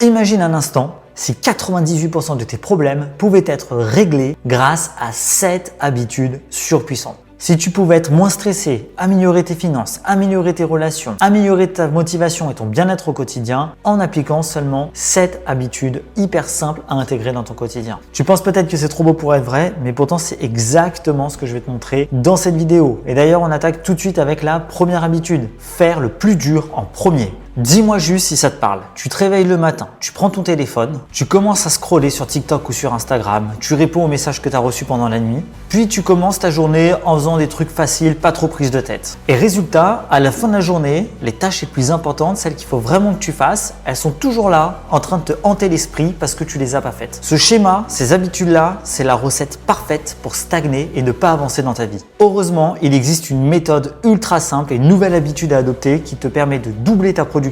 Imagine un instant si 98% de tes problèmes pouvaient être réglés grâce à 7 habitudes surpuissantes. Si tu pouvais être moins stressé, améliorer tes finances, améliorer tes relations, améliorer ta motivation et ton bien-être au quotidien en appliquant seulement 7 habitudes hyper simples à intégrer dans ton quotidien. Tu penses peut-être que c'est trop beau pour être vrai, mais pourtant c'est exactement ce que je vais te montrer dans cette vidéo. Et d'ailleurs, on attaque tout de suite avec la première habitude, faire le plus dur en premier. Dis-moi juste si ça te parle. Tu te réveilles le matin, tu prends ton téléphone, tu commences à scroller sur TikTok ou sur Instagram, tu réponds aux messages que tu as reçus pendant la nuit, puis tu commences ta journée en faisant des trucs faciles, pas trop prise de tête. Et résultat, à la fin de la journée, les tâches les plus importantes, celles qu'il faut vraiment que tu fasses, elles sont toujours là, en train de te hanter l'esprit parce que tu les as pas faites. Ce schéma, ces habitudes-là, c'est la recette parfaite pour stagner et ne pas avancer dans ta vie. Heureusement, il existe une méthode ultra simple et une nouvelle habitude à adopter qui te permet de doubler ta productivité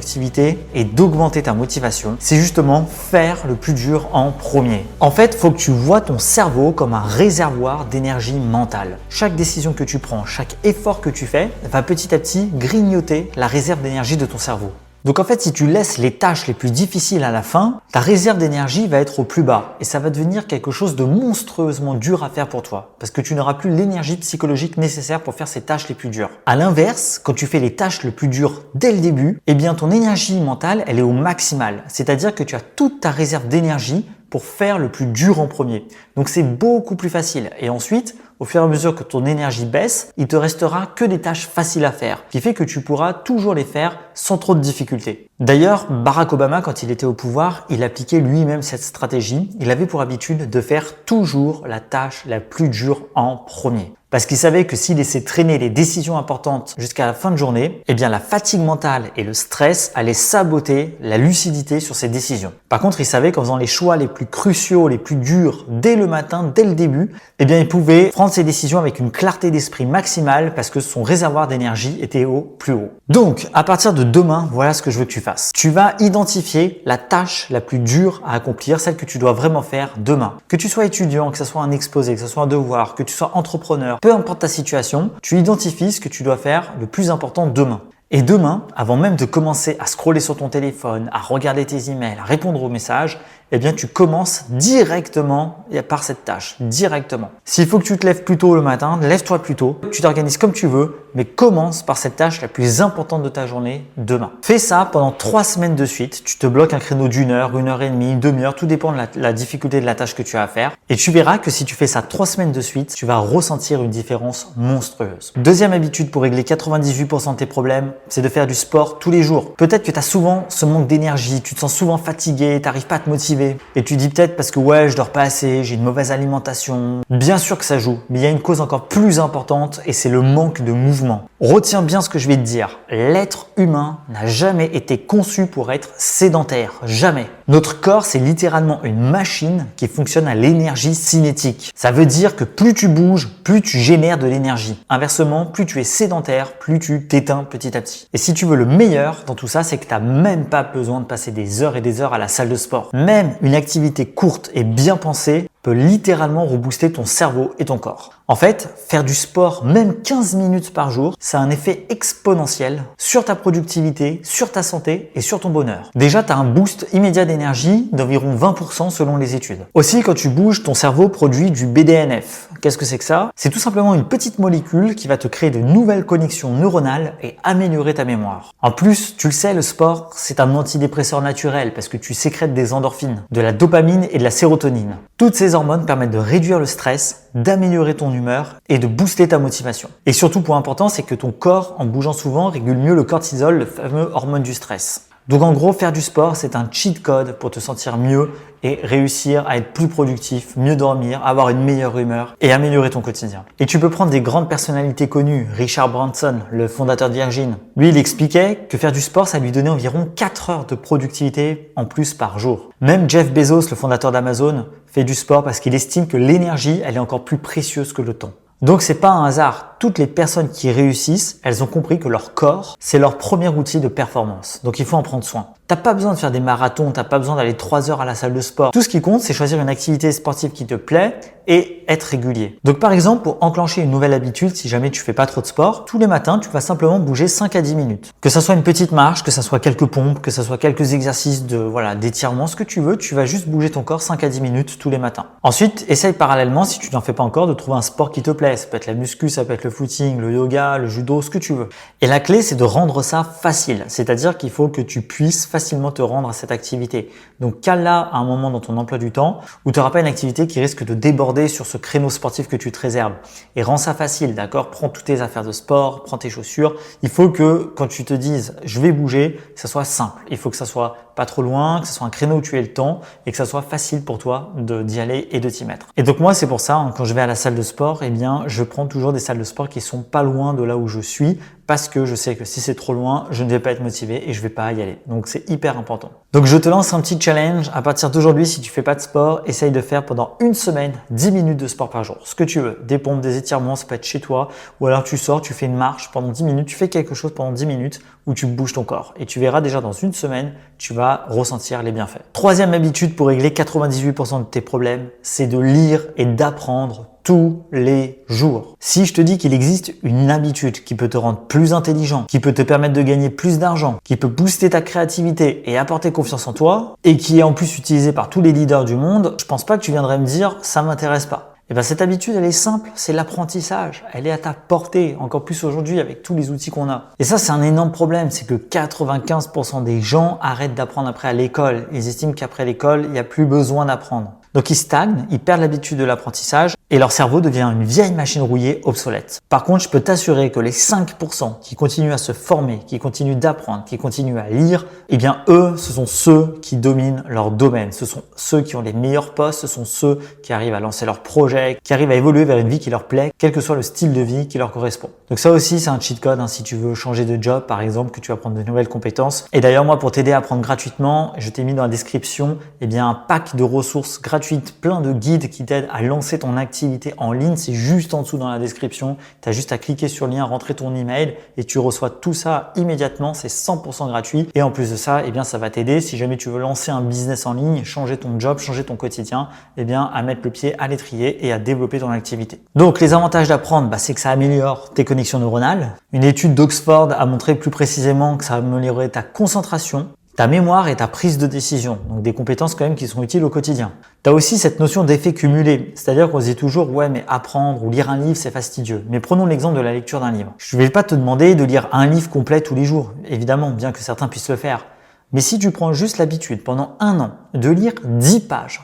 et d'augmenter ta motivation, c'est justement faire le plus dur en premier. En fait, il faut que tu vois ton cerveau comme un réservoir d'énergie mentale. Chaque décision que tu prends, chaque effort que tu fais va petit à petit grignoter la réserve d'énergie de ton cerveau. Donc en fait, si tu laisses les tâches les plus difficiles à la fin, ta réserve d'énergie va être au plus bas et ça va devenir quelque chose de monstrueusement dur à faire pour toi parce que tu n'auras plus l'énergie psychologique nécessaire pour faire ces tâches les plus dures. À l'inverse, quand tu fais les tâches les plus dures dès le début, eh bien ton énergie mentale, elle est au maximal. C'est-à-dire que tu as toute ta réserve d'énergie pour faire le plus dur en premier. Donc c'est beaucoup plus facile. Et ensuite, au fur et à mesure que ton énergie baisse, il te restera que des tâches faciles à faire, ce qui fait que tu pourras toujours les faire sans trop de difficultés. D'ailleurs, Barack Obama, quand il était au pouvoir, il appliquait lui-même cette stratégie. Il avait pour habitude de faire toujours la tâche la plus dure en premier. Parce qu'il savait que s'il laissait traîner les décisions importantes jusqu'à la fin de journée, eh bien la fatigue mentale et le stress allaient saboter la lucidité sur ses décisions. Par contre, il savait qu'en faisant les choix les plus cruciaux, les plus durs dès le matin, dès le début, eh bien il pouvait prendre ses décisions avec une clarté d'esprit maximale parce que son réservoir d'énergie était au plus haut. Donc, à partir de demain, voilà ce que je veux que tu fasses. Tu vas identifier la tâche la plus dure à accomplir, celle que tu dois vraiment faire demain. Que tu sois étudiant, que ce soit un exposé, que ce soit un devoir, que tu sois entrepreneur, peu importe ta situation, tu identifies ce que tu dois faire le plus important demain. Et demain, avant même de commencer à scroller sur ton téléphone, à regarder tes emails, à répondre aux messages, eh bien tu commences directement par cette tâche, directement. S'il faut que tu te lèves plus tôt le matin, lève-toi plus tôt, tu t'organises comme tu veux, mais commence par cette tâche la plus importante de ta journée demain. Fais ça pendant 3 semaines de suite, tu te bloques un créneau d'1 heure, 1 heure et demie, 1 demi-heure, tout dépend de la difficulté de la tâche que tu as à faire. Et tu verras que si tu fais ça 3 semaines de suite, tu vas ressentir une différence monstrueuse. Deuxième habitude pour régler 98% de tes problèmes, c'est de faire du sport tous les jours. Peut-être que tu as souvent ce manque d'énergie, tu te sens souvent fatigué, tu n'arrives pas à te motiver. Et tu dis peut-être parce que ouais, je dors pas assez, j'ai une mauvaise alimentation. Bien sûr que ça joue, mais il y a une cause encore plus importante et c'est le manque de mouvement. Retiens bien ce que je vais te dire. L'être humain n'a jamais été conçu pour être sédentaire. Jamais. Notre corps, c'est littéralement une machine qui fonctionne à l'énergie cinétique. Ça veut dire que plus tu bouges, plus tu génères de l'énergie. Inversement, plus tu es sédentaire, plus tu t'éteins petit à petit. Et si tu veux le meilleur dans tout ça, c'est que tu n'as même pas besoin de passer des heures et des heures à la salle de sport. Même une activité courte et bien pensée peut littéralement rebooster ton cerveau et ton corps. En fait, faire du sport, même 15 minutes par jour, ça a un effet exponentiel sur ta productivité, sur ta santé et sur ton bonheur. Déjà, tu as un boost immédiat d'énergie d'environ 20% selon les études. Aussi, quand tu bouges, ton cerveau produit du BDNF. Qu'est-ce que c'est que ça? C'est tout simplement une petite molécule qui va te créer de nouvelles connexions neuronales et améliorer ta mémoire. En plus, tu le sais, le sport, c'est un antidépresseur naturel parce que tu sécrètes des endorphines, de la dopamine et de la sérotonine. Toutes ces hormones permettent de réduire le stress, d'améliorer ton humeur et de booster ta motivation. Et surtout, point important, c'est que ton corps, en bougeant souvent, régule mieux le cortisol, le fameux hormone du stress. Donc en gros, faire du sport, c'est un cheat code pour te sentir mieux et réussir à être plus productif, mieux dormir, avoir une meilleure humeur et améliorer ton quotidien. Et tu peux prendre des grandes personnalités connues, Richard Branson, le fondateur de Virgin. Lui, il expliquait que faire du sport, ça lui donnait environ 4 heures de productivité en plus par jour. Même Jeff Bezos, le fondateur d'Amazon, fait du sport parce qu'il estime que l'énergie, elle est encore plus précieuse que le temps. Donc c'est pas un hasard. toutes les personnes qui réussissent, elles ont compris que leur corps, c'est leur premier outil de performance. Donc il faut en prendre soin. T'as pas besoin de faire des marathons, t'as pas besoin d'aller 3 heures à la salle de sport. Tout ce qui compte, c'est choisir une activité sportive qui te plaît et être régulier. Donc par exemple, pour enclencher une nouvelle habitude, si jamais tu fais pas trop de sport, tous les matins, tu vas simplement bouger 5 à 10 minutes. Que ça soit une petite marche, que ça soit quelques pompes, que ça soit quelques exercices d'étirement, ce que tu veux, tu vas juste bouger ton corps 5 à 10 minutes tous les matins. Ensuite, essaye parallèlement, si tu n'en fais pas encore, de trouver un sport qui te plaît. Ça peut être la muscu, ça peut être le footing, le yoga, le judo, ce que tu veux. Et la clé, c'est de rendre ça facile. C'est-à-dire qu'il faut que tu puisses facilement te rendre à cette activité. Donc, cale-la à un moment dans ton emploi du temps où tu n'auras pas une activité qui risque de déborder sur ce créneau sportif que tu te réserves. Et rends ça facile, d'accord? Prends toutes tes affaires de sport, prends tes chaussures. Il faut que quand tu te dises je vais bouger, que ça soit simple. Il faut que ça soit pas trop loin, que ce soit un créneau où tu aies le temps et que ça soit facile pour toi d'y aller et de t'y mettre. Et donc moi, c'est pour ça, quand je vais à la salle de sport, eh bien, je prends toujours des salles de sport qui sont pas loin de là où je suis parce que je sais que si c'est trop loin, je ne vais pas être motivé et je vais pas y aller. Donc c'est hyper important. Donc je te lance un petit challenge. À partir d'aujourd'hui, si tu fais pas de sport, essaye de faire pendant une semaine 10 minutes de sport par jour. Ce que tu veux. Des pompes, des étirements, ça peut être chez toi ou alors tu sors, tu fais une marche pendant 10 minutes, tu fais quelque chose pendant 10 minutes où tu bouges ton corps et tu verras déjà dans une semaine, tu vas ressentir les bienfaits. Troisième habitude pour régler 98% de tes problèmes, c'est de lire et d'apprendre tous les jours. Si je te dis qu'il existe une habitude qui peut te rendre plus intelligent, qui peut te permettre de gagner plus d'argent, qui peut booster ta créativité et apporter confiance en toi, et qui est en plus utilisée par tous les leaders du monde, je pense pas que tu viendrais me dire ça m'intéresse pas. Et bien cette habitude, elle est simple, c'est l'apprentissage. Elle est à ta portée, encore plus aujourd'hui avec tous les outils qu'on a. Et ça, c'est un énorme problème, c'est que 95% des gens arrêtent d'apprendre après à l'école. Ils estiment qu'après l'école, il n'y a plus besoin d'apprendre. Donc ils stagnent, ils perdent l'habitude de l'apprentissage et leur cerveau devient une vieille machine rouillée obsolète. Par contre, je peux t'assurer que les 5% qui continuent à se former, qui continuent d'apprendre, qui continuent à lire, eh bien eux, ce sont ceux qui dominent leur domaine. Ce sont ceux qui ont les meilleurs postes, ce sont ceux qui arrivent à lancer leurs projets, qui arrivent à évoluer vers une vie qui leur plaît, quel que soit le style de vie qui leur correspond. Donc ça aussi, c'est un cheat code si tu veux changer de job, par exemple, que tu vas apprendre de nouvelles compétences. Et d'ailleurs, moi, pour t'aider à apprendre gratuitement, je t'ai mis dans la description un pack de ressources gratuites, plein de guides qui t'aident à lancer ton activité en ligne. C'est juste en dessous dans la description. Tu as juste à cliquer sur le lien, rentrer ton email et tu reçois tout ça immédiatement. C'est 100% gratuit. Et en plus de ça, ça va t'aider si jamais tu veux lancer un business en ligne, changer ton job, changer ton quotidien, à mettre le pied à l'étrier et à développer ton activité. Donc, les avantages d'apprendre, c'est que ça améliore tes connexions neuronales. Une étude d'Oxford a montré plus précisément que ça améliorait ta concentration, ta mémoire et ta prise de décision, donc des compétences quand même qui sont utiles au quotidien. Tu as aussi cette notion d'effet cumulé, c'est-à-dire qu'on se dit toujours « ouais mais apprendre ou lire un livre c'est fastidieux ». Mais prenons l'exemple de la lecture d'un livre. Je ne vais pas te demander de lire un livre complet tous les jours, évidemment, bien que certains puissent le faire. Mais si tu prends juste l'habitude pendant 1 an de lire 10 pages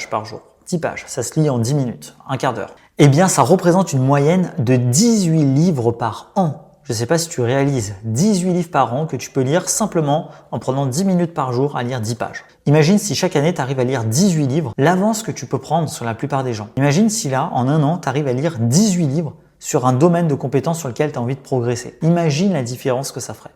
par jour, 10 pages, ça se lit en 10 minutes, un quart d'heure, ça représente une moyenne de 18 livres par an. Je ne sais pas si tu réalises 18 livres par an que tu peux lire simplement en prenant 10 minutes par jour à lire 10 pages. Imagine si chaque année tu arrives à lire 18 livres, l'avance que tu peux prendre sur la plupart des gens. Imagine si là, en 1 an, tu arrives à lire 18 livres sur un domaine de compétences sur lequel tu as envie de progresser. Imagine la différence que ça ferait.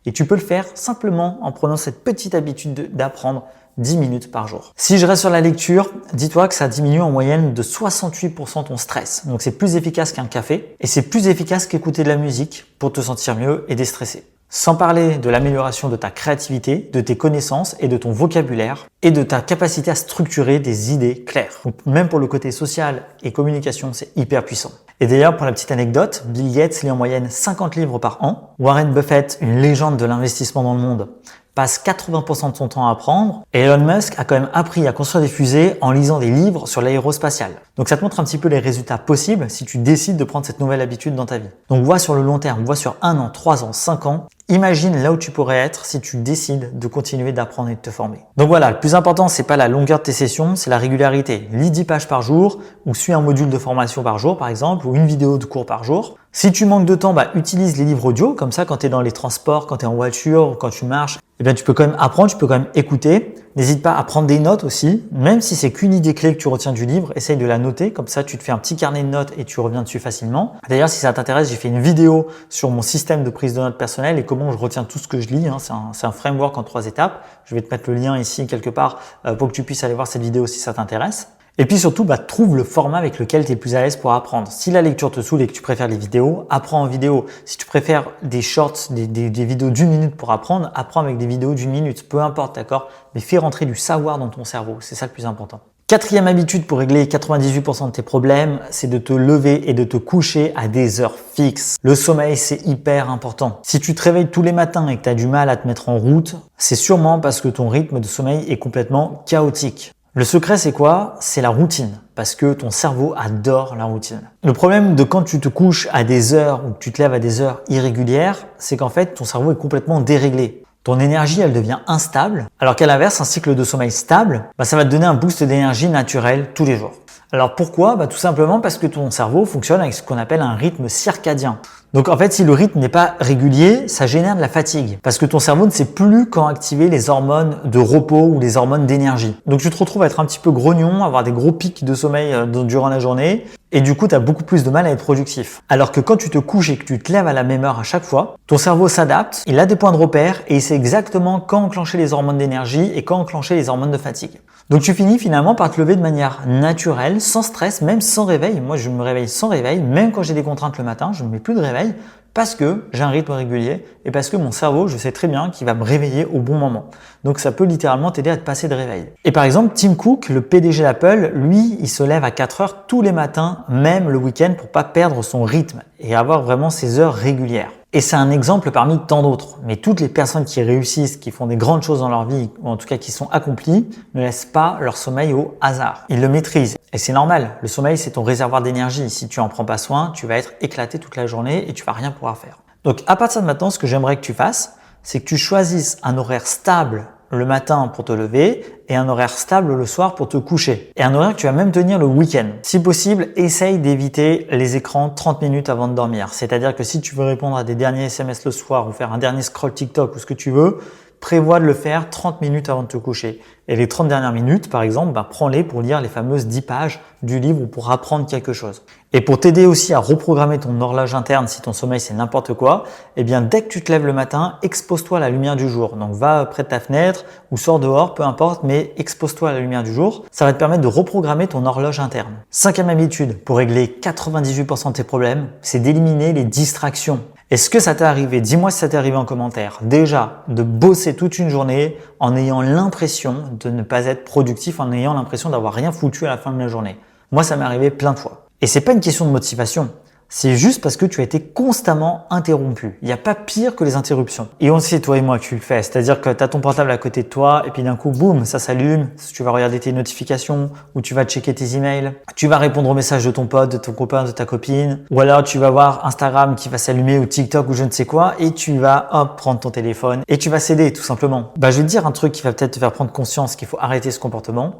Et tu peux le faire simplement en prenant cette petite habitude d'apprendre 10 minutes par jour. Si je reste sur la lecture, dis-toi que ça diminue en moyenne de 68% ton stress. Donc c'est plus efficace qu'un café et c'est plus efficace qu'écouter de la musique pour te sentir mieux et déstresser. Sans parler de l'amélioration de ta créativité, de tes connaissances et de ton vocabulaire et de ta capacité à structurer des idées claires. Donc même pour le côté social et communication, c'est hyper puissant. Et d'ailleurs, pour la petite anecdote, Bill Gates lit en moyenne 50 livres par an. Warren Buffett, une légende de l'investissement dans le monde, passe 80% de son temps à apprendre. Et Elon Musk a quand même appris à construire des fusées en lisant des livres sur l'aérospatiale. Donc ça te montre un petit peu les résultats possibles si tu décides de prendre cette nouvelle habitude dans ta vie. Donc vois sur le long terme, vois sur 1 an, 3 ans, 5 ans. Imagine là où tu pourrais être si tu décides de continuer d'apprendre et de te former. Donc voilà, le plus important, c'est pas la longueur de tes sessions, c'est la régularité. Lis 10 pages par jour ou suis un module de formation par jour, par exemple, ou une vidéo de cours par jour. Si tu manques de temps, utilise les livres audio. Comme ça, quand tu es dans les transports, quand tu es en voiture, quand tu marches, tu peux quand même apprendre, tu peux quand même écouter. N'hésite pas à prendre des notes aussi. Même si c'est qu'une idée clé que tu retiens du livre, essaye de la noter. Comme ça, tu te fais un petit carnet de notes et tu reviens dessus facilement. D'ailleurs, si ça t'intéresse, j'ai fait une vidéo sur mon système de prise de notes personnelle et comment je retiens tout ce que je lis. C'est un framework en 3 étapes. Je vais te mettre le lien ici quelque part pour que tu puisses aller voir cette vidéo si ça t'intéresse. Et puis surtout, trouve le format avec lequel tu es plus à l'aise pour apprendre. Si la lecture te saoule et que tu préfères les vidéos, apprends en vidéo. Si tu préfères des shorts, des vidéos d'1 minute pour apprendre, apprends avec des vidéos d'1 minute. Peu importe, d'accord? Mais fais rentrer du savoir dans ton cerveau. C'est ça le plus important. Quatrième habitude pour régler 98% de tes problèmes, c'est de te lever et de te coucher à des heures fixes. Le sommeil, c'est hyper important. Si tu te réveilles tous les matins et que tu as du mal à te mettre en route, c'est sûrement parce que ton rythme de sommeil est complètement chaotique. Le secret, c'est quoi? C'est la routine, parce que ton cerveau adore la routine. Le problème de quand tu te couches à des heures ou que tu te lèves à des heures irrégulières, c'est qu'en fait, ton cerveau est complètement déréglé. Ton énergie, elle devient instable, alors qu'à l'inverse, un cycle de sommeil stable, ça va te donner un boost d'énergie naturel tous les jours. Alors pourquoi? Tout simplement parce que ton cerveau fonctionne avec ce qu'on appelle un rythme circadien. Donc en fait, si le rythme n'est pas régulier, ça génère de la fatigue parce que ton cerveau ne sait plus quand activer les hormones de repos ou les hormones d'énergie. Donc tu te retrouves à être un petit peu grognon, avoir des gros pics de sommeil durant la journée et du coup, tu as beaucoup plus de mal à être productif. Alors que quand tu te couches et que tu te lèves à la même heure à chaque fois, ton cerveau s'adapte, il a des points de repère et il sait exactement quand enclencher les hormones d'énergie et quand enclencher les hormones de fatigue. Donc tu finis finalement par te lever de manière naturelle, sans stress, même sans réveil. Moi, je me réveille sans réveil, même quand j'ai des contraintes le matin, je ne mets plus de réveil parce que j'ai un rythme régulier et parce que mon cerveau, je sais très bien qu'il va me réveiller au bon moment. Donc ça peut littéralement t'aider à te passer de réveil. Et par exemple, Tim Cook, le PDG d'Apple, lui, il se lève à 4 heures tous les matins, même le week-end, pour pas perdre son rythme et avoir vraiment ses heures régulières. Et c'est un exemple parmi tant d'autres. Mais toutes les personnes qui réussissent, qui font des grandes choses dans leur vie, ou en tout cas qui sont accomplies, ne laissent pas leur sommeil au hasard. Ils le maîtrisent. Et c'est normal. Le sommeil, c'est ton réservoir d'énergie. Si tu en prends pas soin, tu vas être éclaté toute la journée et tu vas rien pouvoir faire. Donc, à partir de maintenant, ce que j'aimerais que tu fasses, c'est que tu choisisses un horaire stable le matin pour te lever et un horaire stable le soir pour te coucher. Et un horaire que tu vas même tenir le week-end. Si possible, essaye d'éviter les écrans 30 minutes avant de dormir. C'est-à-dire que si tu veux répondre à des derniers SMS le soir ou faire un dernier scroll TikTok ou ce que tu veux, prévois de le faire 30 minutes avant de te coucher. Et les 30 dernières minutes, par exemple, prends-les pour lire les fameuses 10 pages du livre ou pour apprendre quelque chose. Et pour t'aider aussi à reprogrammer ton horloge interne si ton sommeil c'est n'importe quoi, dès que tu te lèves le matin, expose-toi à la lumière du jour. Donc va près de ta fenêtre ou sors dehors, peu importe, mais expose-toi à la lumière du jour. Ça va te permettre de reprogrammer ton horloge interne. Cinquième habitude pour régler 98% de tes problèmes, c'est d'éliminer les distractions. Est-ce que ça t'est arrivé? Dis-moi si ça t'est arrivé en commentaire. Déjà, de bosser toute une journée en ayant l'impression de ne pas être productif, en ayant l'impression d'avoir rien foutu à la fin de la journée. Moi, ça m'est arrivé plein de fois. Et c'est pas une question de motivation. C'est juste parce que tu as été constamment interrompu. Il n'y a pas pire que les interruptions. Et on sait, toi et moi, que tu le fais. C'est-à-dire que tu as ton portable à côté de toi et puis d'un coup, boum, ça s'allume. Tu vas regarder tes notifications ou tu vas checker tes emails. Tu vas répondre aux messages de ton pote, de ton copain, de ta copine. Ou alors, tu vas voir Instagram qui va s'allumer ou TikTok ou je ne sais quoi et tu vas, prendre ton téléphone et tu vas céder tout simplement. Je vais te dire un truc qui va peut-être te faire prendre conscience qu'il faut arrêter ce comportement.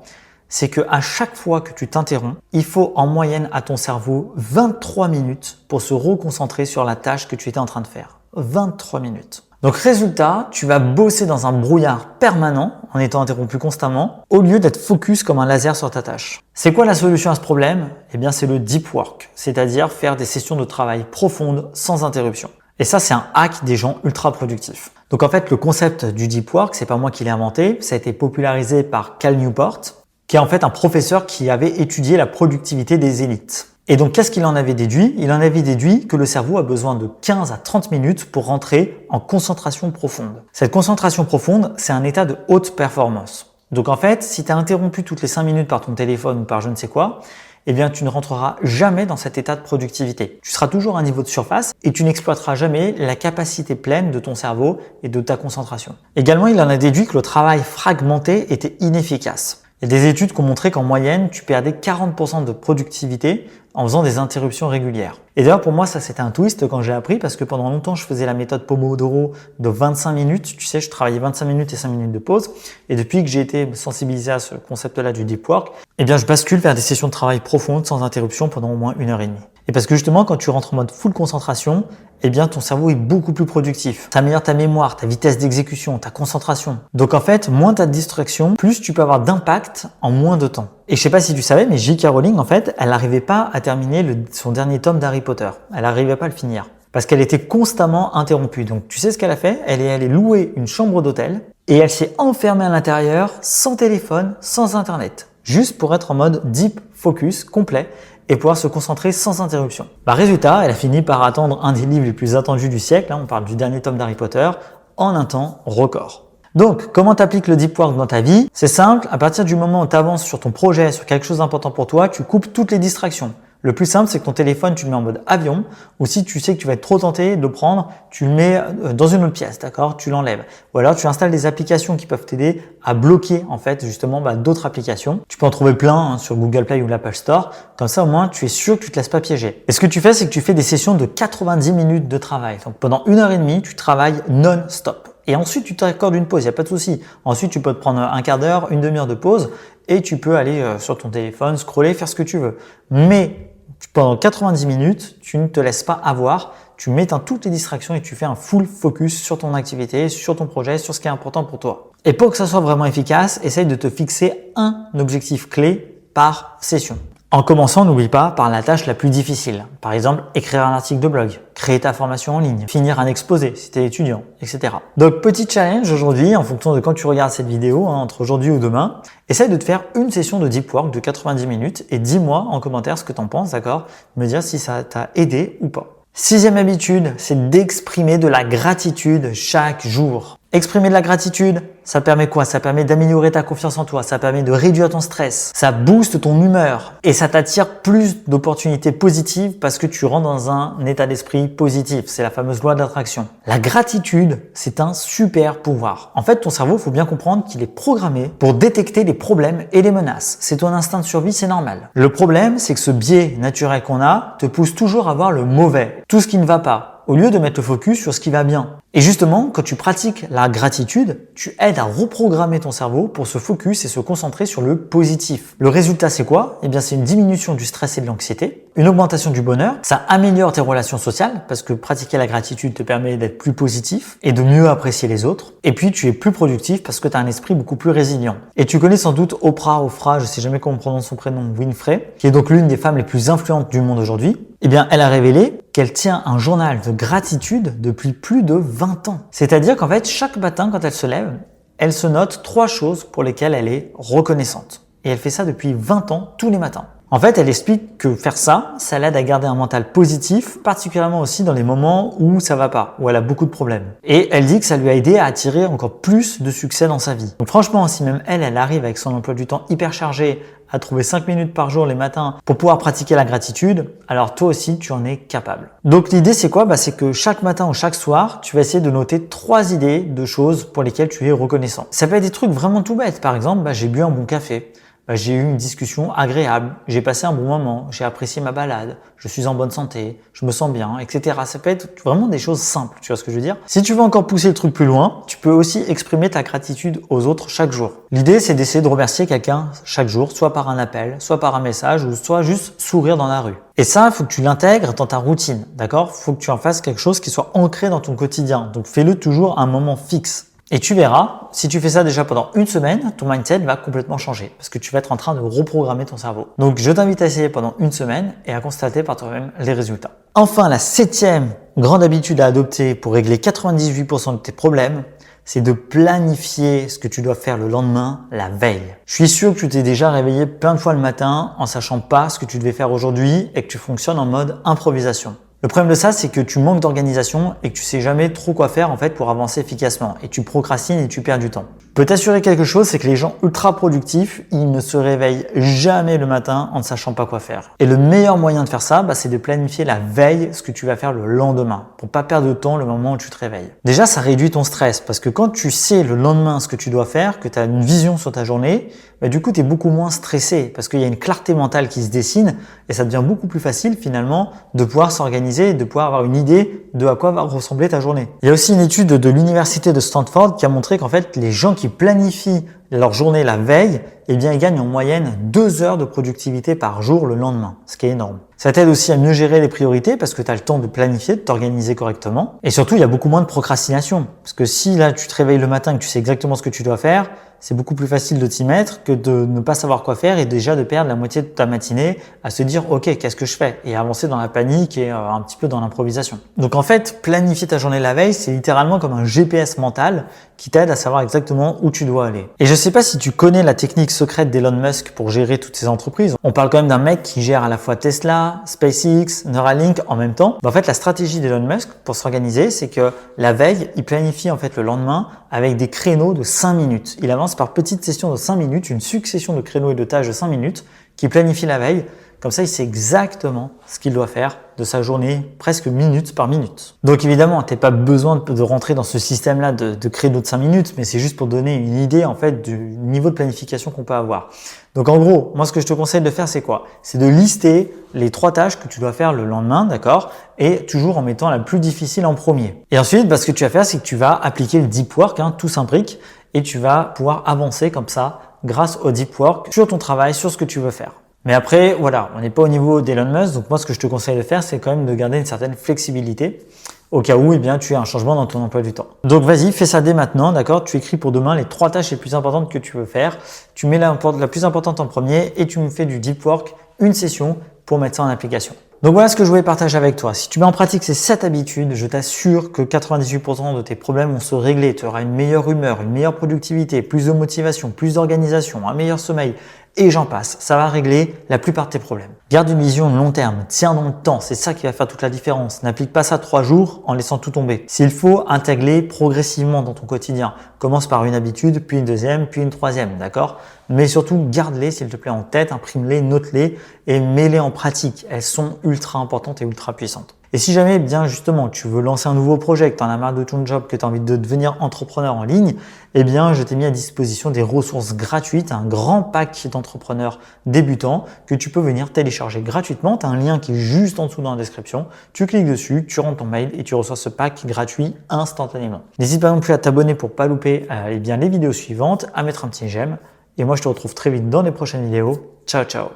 C'est que à chaque fois que tu t'interromps, il faut en moyenne à ton cerveau 23 minutes pour se reconcentrer sur la tâche que tu étais en train de faire. 23 minutes. Donc résultat, tu vas bosser dans un brouillard permanent en étant interrompu constamment au lieu d'être focus comme un laser sur ta tâche. C'est quoi la solution à ce problème? C'est le deep work, c'est-à-dire faire des sessions de travail profondes sans interruption. Et ça, c'est un hack des gens ultra productifs. Donc en fait, le concept du deep work, c'est pas moi qui l'ai inventé, ça a été popularisé par Cal Newport, qui est en fait un professeur qui avait étudié la productivité des élites. Et donc, qu'est-ce qu'il en avait déduit? Il en avait déduit que le cerveau a besoin de 15 à 30 minutes pour rentrer en concentration profonde. Cette concentration profonde, c'est un état de haute performance. Donc en fait, si tu es interrompu toutes les 5 minutes par ton téléphone ou par je ne sais quoi, tu ne rentreras jamais dans cet état de productivité. Tu seras toujours à un niveau de surface et tu n'exploiteras jamais la capacité pleine de ton cerveau et de ta concentration. Également, il en a déduit que le travail fragmenté était inefficace. Il y a des études qui ont montré qu'en moyenne, tu perdais 40% de productivité en faisant des interruptions régulières. Et d'ailleurs, pour moi, ça c'était un twist quand j'ai appris parce que pendant longtemps, je faisais la méthode Pomodoro de 25 minutes. Tu sais, je travaillais 25 minutes et 5 minutes de pause. Et depuis que j'ai été sensibilisé à ce concept-là du deep work, je bascule vers des sessions de travail profondes sans interruption pendant au moins 1h30. Et parce que justement, quand tu rentres en mode full concentration, ton cerveau est beaucoup plus productif. Ça améliore ta mémoire, ta vitesse d'exécution, ta concentration. Donc en fait, moins tu as de distractions, plus tu peux avoir d'impact en moins de temps. Et je sais pas si tu savais, mais J.K. Rowling, en fait, elle n'arrivait pas à terminer son dernier tome d'Harry Potter. Elle n'arrivait pas à le finir. Parce qu'elle était constamment interrompue. Donc tu sais ce qu'elle a fait? Elle est allée louer une chambre d'hôtel et elle s'est enfermée à l'intérieur sans téléphone, sans internet. juste pour être en mode deep focus complet et pouvoir se concentrer sans interruption. Résultat, elle a fini par attendre un des livres les plus attendus du siècle, on parle du dernier tome d'Harry Potter, en un temps record. Donc, comment t'appliques le deep work dans ta vie? C'est simple, à partir du moment où tu avances sur ton projet, sur quelque chose d'important pour toi, tu coupes toutes les distractions. Le plus simple, c'est que ton téléphone, tu le mets en mode avion, ou si tu sais que tu vas être trop tenté de le prendre, tu le mets dans une autre pièce, d'accord? Tu l'enlèves. Ou alors, tu installes des applications qui peuvent t'aider à bloquer, en fait, justement, d'autres applications. Tu peux en trouver plein sur Google Play ou l'Apple Store. Comme ça, au moins, tu es sûr que tu te laisses pas piéger. Et ce que tu fais, c'est que tu fais des sessions de 90 minutes de travail. Donc, pendant 1h30, tu travailles non-stop. Et ensuite, tu t'accordes une pause, il n'y a pas de souci. Ensuite, tu peux te prendre un quart d'heure, une demi-heure de pause et tu peux aller sur ton téléphone, scroller, faire ce que tu veux. Mais pendant 90 minutes, tu ne te laisses pas avoir, tu m'éteins toutes les distractions et tu fais un full focus sur ton activité, sur ton projet, sur ce qui est important pour toi. Et pour que ça soit vraiment efficace, essaye de te fixer un objectif clé par session. En commençant, n'oublie pas par la tâche la plus difficile. Par exemple, écrire un article de blog, créer ta formation en ligne, finir un exposé si tu es étudiant, etc. Donc, petit challenge aujourd'hui, en fonction de quand tu regardes cette vidéo, entre aujourd'hui ou demain, essaye de te faire une session de deep work de 90 minutes et dis-moi en commentaire ce que tu en penses, d'accord? Me dire si ça t'a aidé ou pas. 6e habitude, c'est d'exprimer de la gratitude chaque jour. Exprimer de la gratitude, ça permet quoi? Ça permet d'améliorer ta confiance en toi, ça permet de réduire ton stress, ça booste ton humeur et ça t'attire plus d'opportunités positives parce que tu rentres dans un état d'esprit positif. C'est la fameuse loi de l'attraction. La gratitude, c'est un super pouvoir. En fait, ton cerveau, faut bien comprendre qu'il est programmé pour détecter les problèmes et les menaces. C'est ton instinct de survie, c'est normal. Le problème, c'est que ce biais naturel qu'on a te pousse toujours à voir le mauvais, tout ce qui ne va pas, au lieu de mettre le focus sur ce qui va bien. Et justement, quand tu pratiques la gratitude, tu aides à reprogrammer ton cerveau pour se focus et se concentrer sur le positif. Le résultat, c'est quoi? Eh bien, c'est une diminution du stress et de l'anxiété, une augmentation du bonheur, ça améliore tes relations sociales parce que pratiquer la gratitude te permet d'être plus positif et de mieux apprécier les autres. Et puis, tu es plus productif parce que tu as un esprit beaucoup plus résilient. Et tu connais sans doute Oprah, je sais jamais comment on prononce son prénom, Winfrey, qui est donc l'une des femmes les plus influentes du monde aujourd'hui. Eh bien, elle a révélé qu'elle tient un journal de gratitude depuis plus de 20 ans. C'est-à-dire qu'en fait, chaque matin, quand elle se lève, elle se note 3 choses pour lesquelles elle est reconnaissante. Et elle fait ça depuis 20 ans, tous les matins. En fait, elle explique que faire ça, ça l'aide à garder un mental positif, particulièrement aussi dans les moments où ça va pas, où elle a beaucoup de problèmes. Et elle dit que ça lui a aidé à attirer encore plus de succès dans sa vie. Donc franchement, si même elle arrive avec son emploi du temps hyper chargé à trouver 5 minutes par jour les matins pour pouvoir pratiquer la gratitude, alors toi aussi, tu en es capable. Donc l'idée, c'est quoi? C'est que chaque matin ou chaque soir, tu vas essayer de noter 3 idées de choses pour lesquelles tu es reconnaissant. Ça peut être des trucs vraiment tout bêtes. Par exemple, j'ai bu un bon café. J'ai eu une discussion agréable, j'ai passé un bon moment, j'ai apprécié ma balade, je suis en bonne santé, je me sens bien, etc. Ça peut être vraiment des choses simples, tu vois ce que je veux dire? Si tu veux encore pousser le truc plus loin, tu peux aussi exprimer ta gratitude aux autres chaque jour. L'idée, c'est d'essayer de remercier quelqu'un chaque jour, soit par un appel, soit par un message, ou soit juste sourire dans la rue. Et ça, il faut que tu l'intègres dans ta routine, d'accord? Il faut que tu en fasses quelque chose qui soit ancré dans ton quotidien. Donc fais-le toujours à un moment fixe. Et tu verras, si tu fais ça déjà pendant une semaine, ton mindset va complètement changer parce que tu vas être en train de reprogrammer ton cerveau. Donc, je t'invite à essayer pendant une semaine et à constater par toi-même les résultats. Enfin, la 7e grande habitude à adopter pour régler 98% de tes problèmes, c'est de planifier ce que tu dois faire le lendemain, la veille. Je suis sûr que tu t'es déjà réveillé plein de fois le matin en sachant pas ce que tu devais faire aujourd'hui et que tu fonctionnes en mode improvisation. Le problème de ça, c'est que tu manques d'organisation et que tu sais jamais trop quoi faire en fait pour avancer efficacement et tu procrastines et tu perds du temps. Je peux t'assurer quelque chose, c'est que les gens ultra productifs, ils ne se réveillent jamais le matin en ne sachant pas quoi faire. Et le meilleur moyen de faire ça, c'est de planifier la veille ce que tu vas faire le lendemain pour pas perdre de temps le moment où tu te réveilles. Déjà, ça réduit ton stress parce que quand tu sais le lendemain ce que tu dois faire, que tu as une vision sur ta journée, du coup, tu es beaucoup moins stressé parce qu'il y a une clarté mentale qui se dessine et ça devient beaucoup plus facile finalement de pouvoir s'organiser et de pouvoir avoir une idée de à quoi va ressembler ta journée. Il y a aussi une étude de l'université de Stanford qui a montré qu'en fait, les gens qui planifient leur journée la veille, eh bien, ils gagnent en moyenne 2 heures de productivité par jour le lendemain, ce qui est énorme. Ça t'aide aussi à mieux gérer les priorités parce que tu as le temps de planifier, de t'organiser correctement. Et surtout, il y a beaucoup moins de procrastination. Parce que si là, tu te réveilles le matin et que tu sais exactement ce que tu dois faire, c'est beaucoup plus facile de t'y mettre que de ne pas savoir quoi faire et déjà de perdre la moitié de ta matinée à se dire « Ok, qu'est-ce que je fais ?» et avancer dans la panique et un petit peu dans l'improvisation. Donc en fait, planifier ta journée la veille, c'est littéralement comme un GPS mental qui t'aide à savoir exactement où tu dois aller. Et je sais pas si tu connais la technique secrète d'Elon Musk pour gérer toutes ces entreprises. On parle quand même d'un mec qui gère à la fois Tesla, SpaceX, Neuralink en même temps. En fait, la stratégie d'Elon Musk pour s'organiser, c'est que la veille, il planifie en fait le lendemain avec des créneaux de 5 minutes. Il avance par petites sessions de 5 minutes, une succession de créneaux et de tâches de 5 minutes qu'il planifie la veille. Comme ça, il sait exactement ce qu'il doit faire de sa journée, presque minute par minute. Donc évidemment, tu n'as pas besoin de rentrer dans ce système-là de créneau de 5 minutes, mais c'est juste pour donner une idée en fait du niveau de planification qu'on peut avoir. Donc en gros, moi ce que je te conseille de faire, c'est quoi? C'est de lister les 3 tâches que tu dois faire le lendemain, d'accord? Et toujours en mettant la plus difficile en premier. Et ensuite, ce que tu vas faire, c'est que tu vas appliquer le deep work, tout s'imbrique, et tu vas pouvoir avancer comme ça grâce au deep work sur ton travail, sur ce que tu veux faire. Mais après, voilà, on n'est pas au niveau d'Elon Musk, donc moi ce que je te conseille de faire, c'est quand même de garder une certaine flexibilité au cas où tu as un changement dans ton emploi du temps. Donc vas-y, fais ça dès maintenant, d'accord? Tu écris pour demain les 3 tâches les plus importantes que tu veux faire, tu mets la plus importante en premier et tu me fais du deep work, une session pour mettre ça en application. Donc voilà ce que je voulais partager avec toi. Si tu mets en pratique ces 7 habitudes, je t'assure que 98% de tes problèmes vont se régler. Tu auras une meilleure humeur, une meilleure productivité, plus de motivation, plus d'organisation, un meilleur sommeil et j'en passe. Ça va régler la plupart de tes problèmes. Garde une vision de long terme, tiens dans le temps, c'est ça qui va faire toute la différence. N'applique pas ça 3 jours en laissant tout tomber. S'il faut, intègre-les progressivement dans ton quotidien. Commence par une habitude, puis une deuxième, puis une troisième, d'accord? Mais surtout, garde-les s'il te plaît en tête, imprime-les, note-les et mets-les en pratique. Elles sont ultra importantes et ultra puissantes. Et si jamais, justement, tu veux lancer un nouveau projet, que tu en as marre de ton job, que tu as envie de devenir entrepreneur en ligne, je t'ai mis à disposition des ressources gratuites, un grand pack d'entrepreneurs débutants que tu peux venir télécharger gratuitement. Tu as un lien qui est juste en dessous dans la description. Tu cliques dessus, tu rentres ton mail et tu reçois ce pack gratuit instantanément. N'hésite pas non plus à t'abonner pour pas louper les vidéos suivantes, à mettre un petit j'aime. Et moi, je te retrouve très vite dans les prochaines vidéos. Ciao, ciao!